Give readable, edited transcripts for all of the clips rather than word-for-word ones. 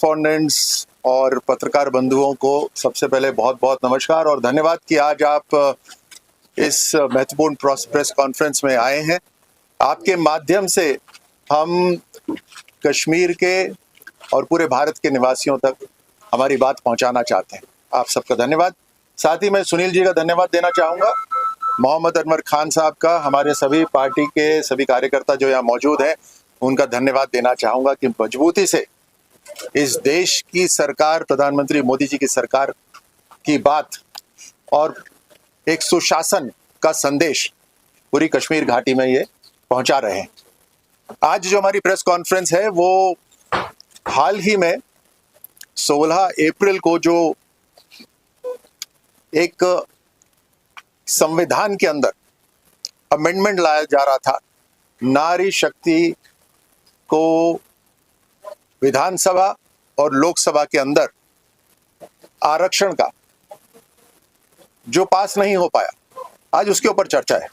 Correspondents और पत्रकार बंधुओं को सबसे पहले बहुत बहुत नमस्कार और धन्यवाद कि आज आप इस महत्वपूर्ण प्रेस कॉन्फ्रेंस में आए हैं। आपके माध्यम से हम कश्मीर के और पूरे भारत के निवासियों तक हमारी बात पहुंचाना चाहते हैं। आप सबका धन्यवाद। साथ ही मैं सुनील जी का धन्यवाद देना चाहूँगा, मोहम्मद अनवर खान साहब का, हमारे सभी पार्टी के सभी कार्यकर्ता जो यहाँ मौजूद हैं उनका धन्यवाद देना चाहूँगा कि मजबूती से इस देश की सरकार, प्रधानमंत्री मोदी जी की सरकार की बात और एक सुशासन का संदेश पूरी कश्मीर घाटी में ये पहुंचा रहे हैं। आज जो हमारी प्रेस कॉन्फ्रेंस है वो हाल ही में 16 अप्रैल को जो एक संविधान के अंदर अमेंडमेंट लाया जा रहा था, नारी शक्ति को विधानसभा और लोकसभा के अंदर आरक्षण का जो पास नहीं हो पाया, आज उसके ऊपर चर्चा है।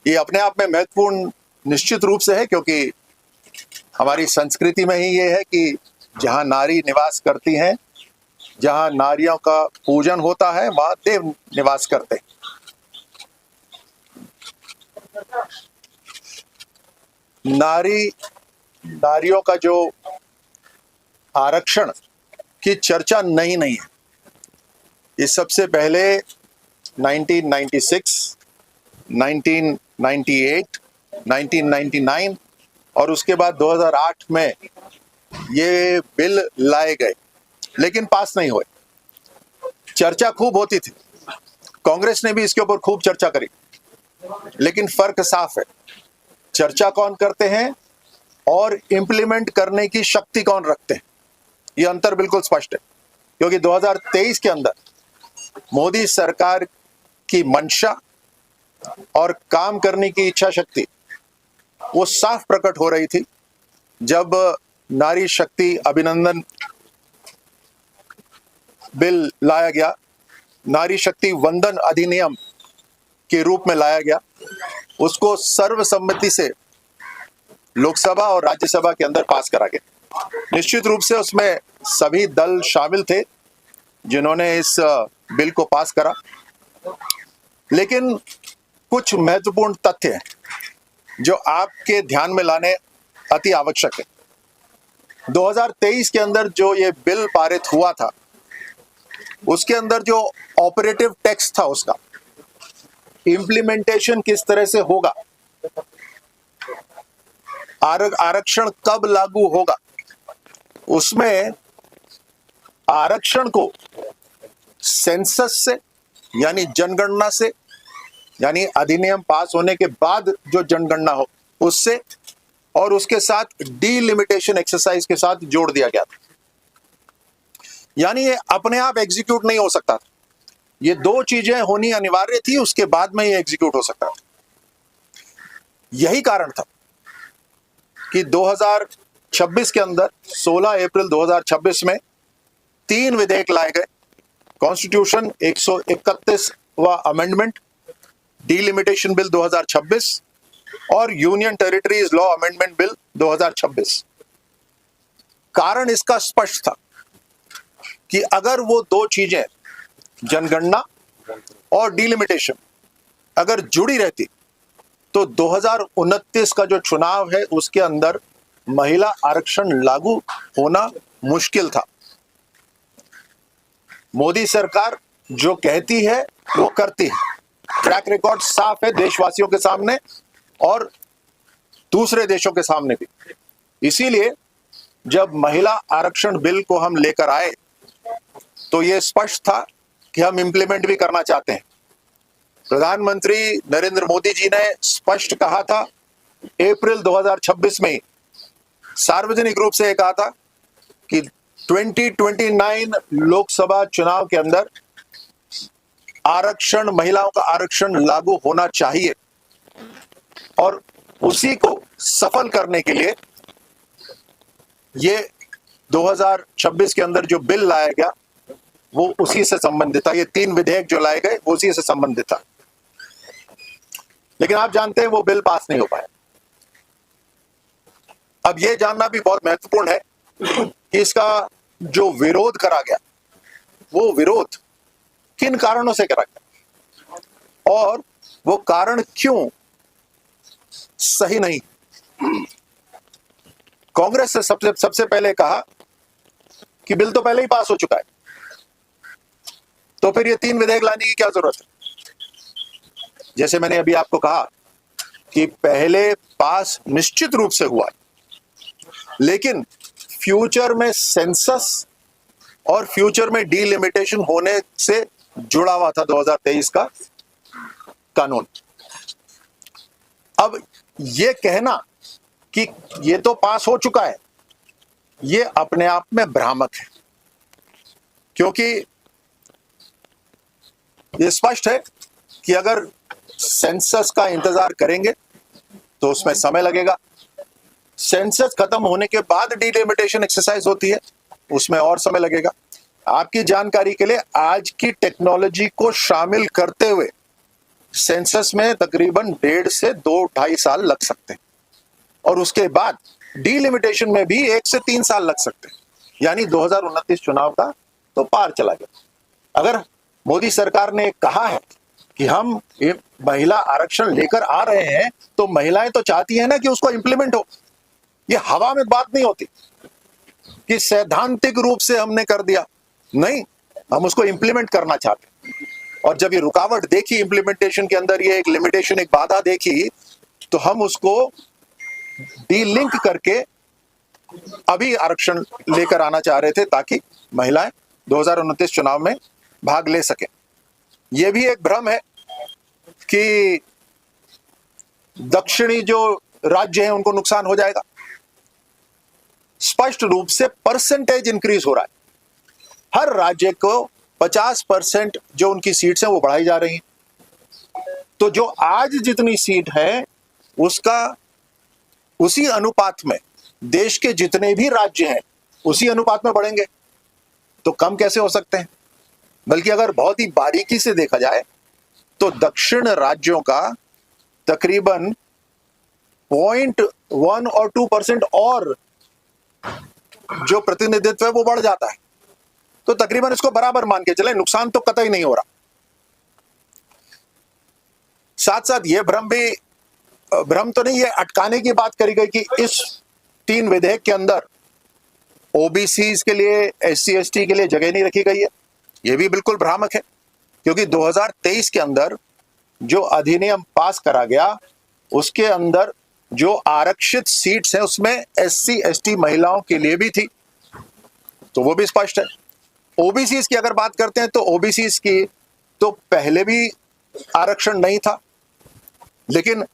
ये अपने आप में महत्वपूर्ण निश्चित रूप से है, क्योंकि हमारी संस्कृति में ही ये है कि जहां नारी निवास करती हैं, जहां नारियों का पूजन होता है, वहां देव निवास करते हैं। नारियों का जो आरक्षण की चर्चा नहीं है। ये सबसे पहले 1996, 1998, 1999 और उसके बाद 2008 में ये बिल लाए गए, लेकिन पास नहीं हुए। चर्चा खूब होती थी, कांग्रेस ने भी इसके ऊपर खूब चर्चा करी, लेकिन फर्क साफ है, चर्चा कौन करते हैं और इंप्लीमेंट करने की शक्ति कौन रखते हैं, ये अंतर बिल्कुल स्पष्ट है। क्योंकि 2023 के अंदर मोदी सरकार की मंशा और काम करने की इच्छा शक्ति वो साफ प्रकट हो रही थी जब नारी शक्ति अभिनंदन बिल लाया गया, नारी शक्ति वंदन अधिनियम के रूप में लाया गया। उसको सर्वसम्मति से लोकसभा और राज्यसभा के अंदर पास करा गया। निश्चित रूप से उसमें सभी दल शामिल थे जिन्होंने इस बिल को पास करा, लेकिन कुछ महत्वपूर्ण तथ्य हैं जो आपके ध्यान में लाने अति आवश्यक है। 2023 के अंदर जो ये बिल पारित हुआ था, उसके अंदर जो ऑपरेटिव टेक्स्ट था, उसका इंप्लीमेंटेशन किस तरह से होगा, आरक्षण कब लागू होगा, उसमें आरक्षण को सेंसस से यानी जनगणना से, यानी अधिनियम पास होने के बाद जो जनगणना हो उससे, और उसके साथ डीलिमिटेशन एक्सरसाइज के साथ जोड़ दिया गया था। यानी ये अपने आप एग्जीक्यूट नहीं हो सकता था, ये दो चीजें होनी अनिवार्य थी, उसके बाद में ये एग्जीक्यूट हो सकता था। यही कारण था कि 2026 के अंदर 16 अप्रैल 2026 में 3 विधेयक लाए गए। कॉन्स्टिट्यूशन 131वां अमेंडमेंट, डीलिमिटेशन बिल 2026 और union territories law amendment bill 2026। कारण इसका स्पष्ट था कि अगर वो दो चीजें, जनगणना और डीलिमिटेशन, अगर जुड़ी रहती तो 2029 का जो चुनाव है उसके अंदर महिला आरक्षण लागू होना मुश्किल था। मोदी सरकार जो कहती है वो करती है, ट्रैक रिकॉर्ड साफ है देशवासियों के सामने और दूसरे देशों के सामने भी। इसीलिए जब महिला आरक्षण बिल को हम लेकर आए तो ये स्पष्ट था कि हम इंप्लीमेंट भी करना चाहते हैं। प्रधानमंत्री नरेंद्र मोदी जी ने स्पष्ट कहा था अप्रैल 2026 में, सार्वजनिक रूप से कहा था कि 2029 लोकसभा चुनाव के अंदर आरक्षण, महिलाओं का आरक्षण लागू होना चाहिए, और उसी को सफल करने के लिए ये 2026 के अंदर जो बिल लाया गया वो उसी से संबंधित था। ये 3 विधेयक जो लाए गए उसी से संबंधित था, लेकिन आप जानते हैं वो बिल पास नहीं हो पाया। अब ये जानना भी बहुत महत्वपूर्ण है कि इसका जो विरोध करा गया वो विरोध किन कारणों से करा गया और वो कारण क्यों सही नहीं। कांग्रेस ने सबसे पहले कहा कि बिल तो पहले ही पास हो चुका है, तो फिर ये 3 विधेयक लाने की क्या जरूरत है। जैसे मैंने अभी आपको कहा कि पहले पास निश्चित रूप से हुआ, लेकिन फ्यूचर में सेंसस और फ्यूचर में डीलिमिटेशन होने से जुड़ा हुआ था 2023 का कानून। अब ये कहना कि ये तो पास हो चुका है, ये अपने आप में भ्रामक है, क्योंकि ये स्पष्ट है कि अगर सेंसस का इंतजार करेंगे तो उसमें समय लगेगा। सेंसस खत्म होने के बाद डीलिमिटेशन एक्सरसाइज होती है, उसमें और समय लगेगा। आपकी जानकारी के लिए आज की टेक्नोलॉजी को शामिल करते हुए सेंसस में तकरीबन 1.5 से 2-2.5 साल लग सकते हैं और उसके बाद डीलिमिटेशन में भी 1 से 3 साल लग सकते हैं, यानी 2029 चुनाव का तो पार चला गया। अगर मोदी सरकार ने कहा है कि हम महिला आरक्षण लेकर आ रहे हैं, तो महिलाएं तो चाहती हैं ना कि उसको इंप्लीमेंट हो। ये हवा में बात नहीं होती कि सैद्धांतिक रूप से हमने कर दिया, नहीं, हम उसको इंप्लीमेंट करना चाहते हैं। और जब ये रुकावट देखी इंप्लीमेंटेशन के अंदर, ये एक लिमिटेशन, एक बाधा देखी, तो हम उसको डीलिंक करके अभी आरक्षण लेकर आना चाह रहे थे ताकि महिलाएं 2029 चुनाव में भाग ले सके। यह भी एक भ्रम है कि दक्षिणी जो राज्य हैं उनको नुकसान हो जाएगा। स्पष्ट रूप से परसेंटेज इंक्रीज हो रहा है, हर राज्य को 50% जो उनकी सीट्स हैं वो बढ़ाई जा रही हैं। तो जो आज जितनी सीट है उसका उसी अनुपात में देश के जितने भी राज्य हैं उसी अनुपात में बढ़ेंगे, तो कम कैसे हो सकते हैं। बल्कि अगर बहुत ही बारीकी से देखा जाए तो दक्षिण राज्यों का तकरीबन 0.1 और 2% और जो प्रतिनिधित्व है वो बढ़ जाता है, तो तकरीबन इसको बराबर मान के चले, नुकसान तो कतई नहीं हो रहा। साथ साथ ये भ्रम तो नहीं, ये अटकाने की बात करी गई कि इस 3 विधेयक के अंदर ओबीसी के लिए, SC/ST के लिए जगह नहीं रखी गई है। यह भी बिल्कुल भ्रामक है, क्योंकि 2023 के अंदर जो अधिनियम पास करा गया उसके अंदर जो आरक्षित सीट्स हैं उसमें SC/ST महिलाओं के लिए भी थी, तो वो भी स्पष्ट है। ओबीसी की अगर बात करते हैं तो ओबीसी की तो पहले भी आरक्षण नहीं था, लेकिन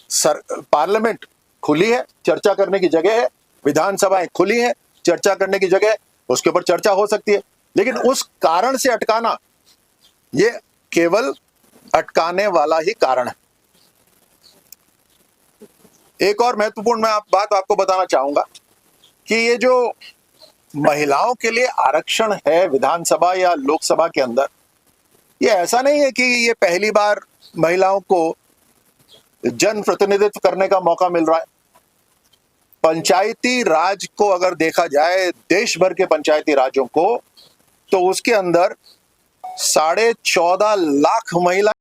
पार्लियामेंट खुली है, चर्चा करने की जगह है, विधानसभाएं खुली हैं, चर्चा करने की जगह है, उसके ऊपर चर्चा हो सकती है। लेकिन उस कारण से अटकाना, ये केवल अटकाने वाला ही कारण है। एक और महत्वपूर्ण बात आपको बताना चाहूंगा कि ये जो महिलाओं के लिए आरक्षण है विधानसभा या लोकसभा के अंदर, ये ऐसा नहीं है कि ये पहली बार महिलाओं को जन प्रतिनिधित्व करने का मौका मिल रहा है। पंचायती राज को अगर देखा जाए, देश भर के पंचायती राज्यों को, तो उसके अंदर 14.5 लाख महिला